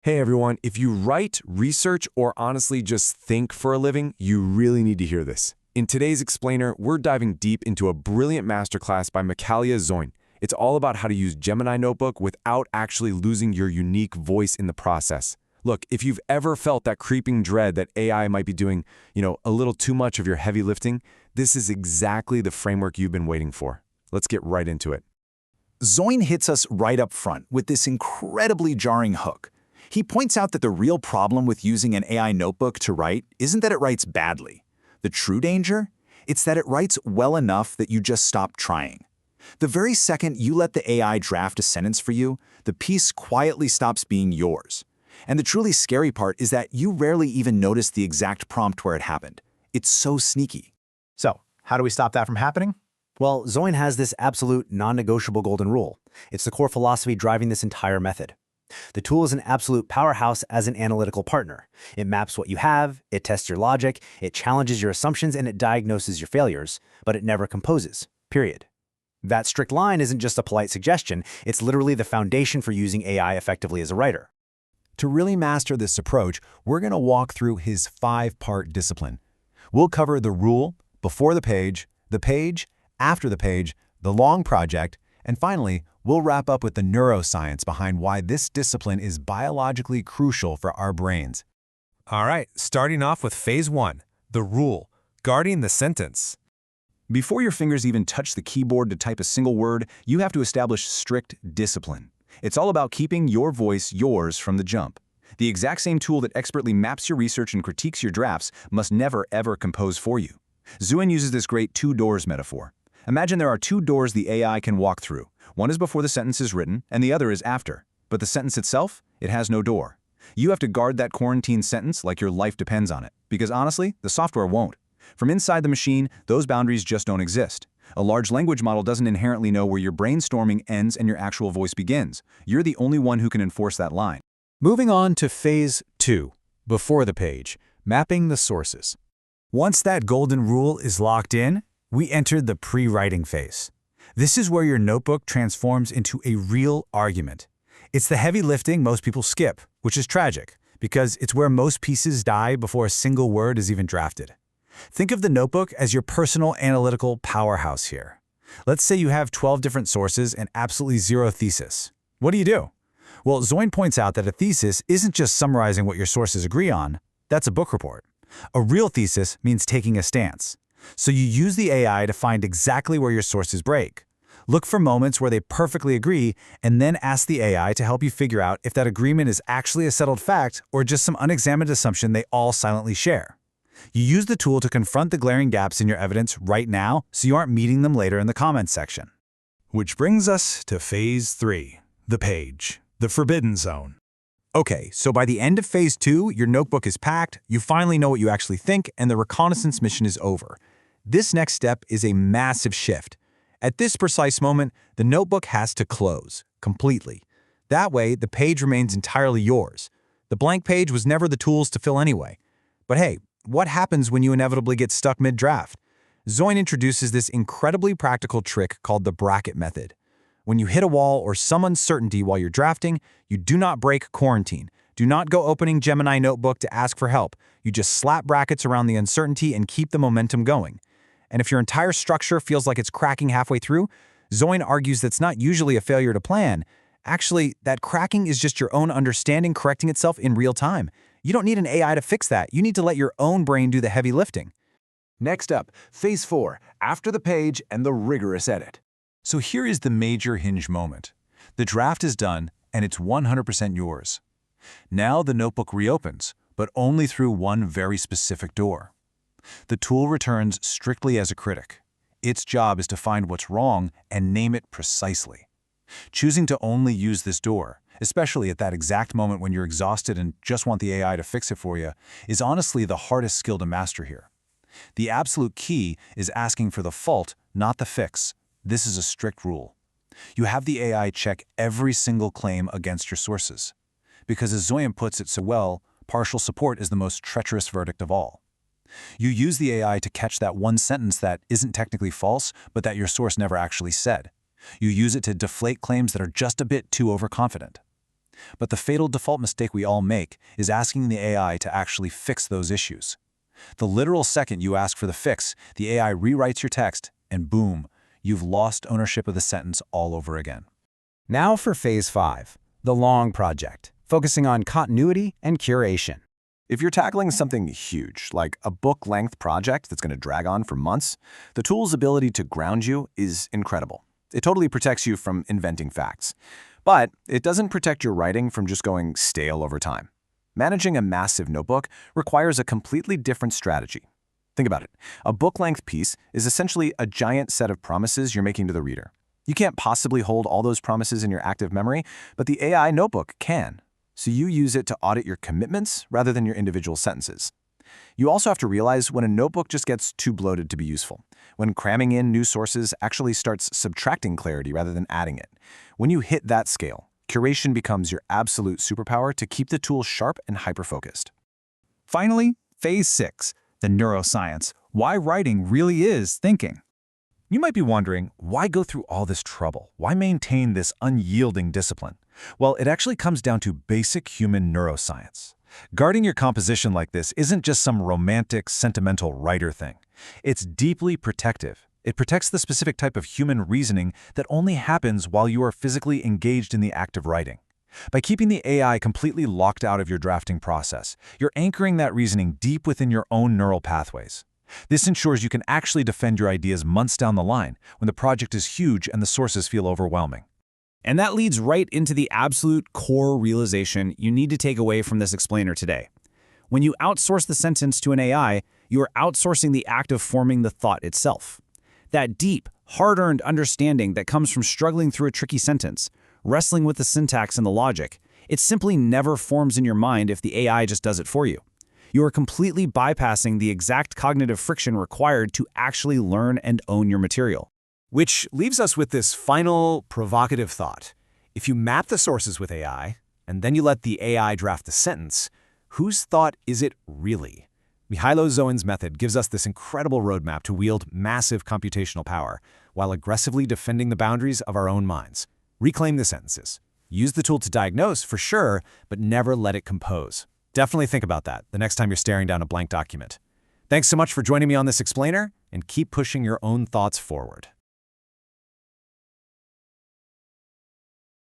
Hey everyone, if you write, research, or honestly just think for a living, you really need to hear this. In today's explainer, we're diving deep into a brilliant masterclass by Mihailo Zoin. It's all about how to use Gemini Notebook without actually losing your unique voice in the process. Look, if you've ever felt that creeping dread that AI might be doing, a little too much of your heavy lifting, this is exactly the framework you've been waiting for. Let's get right into it. Zoin hits us right up front with this incredibly jarring hook. He points out that the real problem with using an AI notebook to write isn't that it writes badly. The true danger? It's that it writes well enough that you just stop trying. The very second you let the AI draft a sentence for you, the piece quietly stops being yours. And the truly scary part is that you rarely even notice the exact prompt where it happened. It's so sneaky. So, how do we stop that from happening? Well, Zoin has this absolute non-negotiable golden rule. It's the core philosophy driving this entire method. The tool is an absolute powerhouse as an analytical partner. It maps what you have, it tests your logic, it challenges your assumptions, and it diagnoses your failures, but it never composes, period. That strict line isn't just a polite suggestion, it's literally the foundation for using AI effectively as a writer. To really master this approach, we're going to walk through his 5-part discipline. We'll cover the rule, before the page, after the page, the long project, and finally, we'll wrap up with the neuroscience behind why this discipline is biologically crucial for our brains. All right, starting off with phase 1, the rule, guarding the sentence. Before your fingers even touch the keyboard to type a single word, you have to establish strict discipline. It's all about keeping your voice yours from the jump. The exact same tool that expertly maps your research and critiques your drafts must never, ever compose for you. Zoin uses this great two doors metaphor. Imagine there are two doors the AI can walk through. One is before the sentence is written, and the other is after. But the sentence itself, it has no door. You have to guard that quarantine sentence like your life depends on it, because honestly, the software won't. From inside the machine, those boundaries just don't exist. A large language model doesn't inherently know where your brainstorming ends and your actual voice begins. You're the only one who can enforce that line. Moving on to phase 2, before the page, mapping the sources. Once that golden rule is locked in, we entered the pre-writing phase. This is where your notebook transforms into a real argument. It's the heavy lifting most people skip, which is tragic, because it's where most pieces die before a single word is even drafted. Think of the notebook as your personal analytical powerhouse here. Let's say you have 12 different sources and absolutely zero thesis. What do? Well, Zoin points out that a thesis isn't just summarizing what your sources agree on. That's a book report. A real thesis means taking a stance. So you use the AI to find exactly where your sources break. Look for moments where they perfectly agree, and then ask the AI to help you figure out if that agreement is actually a settled fact or just some unexamined assumption they all silently share. You use the tool to confront the glaring gaps in your evidence right now so you aren't meeting them later in the comments section. Which brings us to phase 3, the page, the forbidden zone. Okay, so by the end of phase 2, your notebook is packed, you finally know what you actually think, and the reconnaissance mission is over. This next step is a massive shift. At this precise moment, the notebook has to close, completely. That way, the page remains entirely yours. The blank page was never the tool's to fill anyway. But hey, what happens when you inevitably get stuck mid-draft? Zoin introduces this incredibly practical trick called the bracket method. When you hit a wall or some uncertainty while you're drafting, you do not break quarantine. Do not go opening Gemini Notebook to ask for help. You just slap brackets around the uncertainty and keep the momentum going. And if your entire structure feels like it's cracking halfway through, Zoin argues that's not usually a failure to plan. Actually, that cracking is just your own understanding correcting itself in real time. You don't need an AI to fix that. You need to let your own brain do the heavy lifting. Next up, phase 4, after the page and the rigorous edit. So here is the major hinge moment. The draft is done, and it's 100% yours. Now the notebook reopens, but only through one very specific door. The tool returns strictly as a critic. Its job is to find what's wrong and name it precisely. Choosing to only use this door, especially at that exact moment when you're exhausted and just want the AI to fix it for you, is honestly the hardest skill to master here. The absolute key is asking for the fault, not the fix. This is a strict rule. You have the AI check every single claim against your sources. Because as Zoin puts it so well, partial support is the most treacherous verdict of all. You use the AI to catch that one sentence that isn't technically false, but that your source never actually said. You use it to deflate claims that are just a bit too overconfident. But the fatal default mistake we all make is asking the AI to actually fix those issues. The literal second you ask for the fix, the AI rewrites your text, and boom, you've lost ownership of the sentence all over again. Now for Phase 5, the long project, focusing on continuity and curation. If you're tackling something huge, like a book-length project that's going to drag on for months, the tool's ability to ground you is incredible. It totally protects you from inventing facts. But it doesn't protect your writing from just going stale over time. Managing a massive notebook requires a completely different strategy. Think about it. A book-length piece is essentially a giant set of promises you're making to the reader. You can't possibly hold all those promises in your active memory, but the AI notebook can. So you use it to audit your commitments rather than your individual sentences. You also have to realize when a notebook just gets too bloated to be useful, when cramming in new sources actually starts subtracting clarity rather than adding it. When you hit that scale, curation becomes your absolute superpower to keep the tool sharp and hyper-focused. Finally, Phase 6, the neuroscience, why writing really is thinking. You might be wondering, why go through all this trouble? Why maintain this unyielding discipline? Well, it actually comes down to basic human neuroscience. Guarding your composition like this isn't just some romantic, sentimental writer thing. It's deeply protective. It protects the specific type of human reasoning that only happens while you are physically engaged in the act of writing. By keeping the AI completely locked out of your drafting process, you're anchoring that reasoning deep within your own neural pathways. This ensures you can actually defend your ideas months down the line when the project is huge and the sources feel overwhelming. And that leads right into the absolute core realization you need to take away from this explainer today. When you outsource the sentence to an AI, you are outsourcing the act of forming the thought itself. That deep, hard-earned understanding that comes from struggling through a tricky sentence, wrestling with the syntax and the logic, it simply never forms in your mind if the AI just does it for you. You are completely bypassing the exact cognitive friction required to actually learn and own your material. Which leaves us with this final provocative thought. If you map the sources with AI, and then you let the AI draft the sentence, whose thought is it really? Mihailo Zoin's method gives us this incredible roadmap to wield massive computational power while aggressively defending the boundaries of our own minds. Reclaim the sentences. Use the tool to diagnose, for sure, but never let it compose. Definitely think about that the next time you're staring down a blank document. Thanks so much for joining me on this explainer, and keep pushing your own thoughts forward.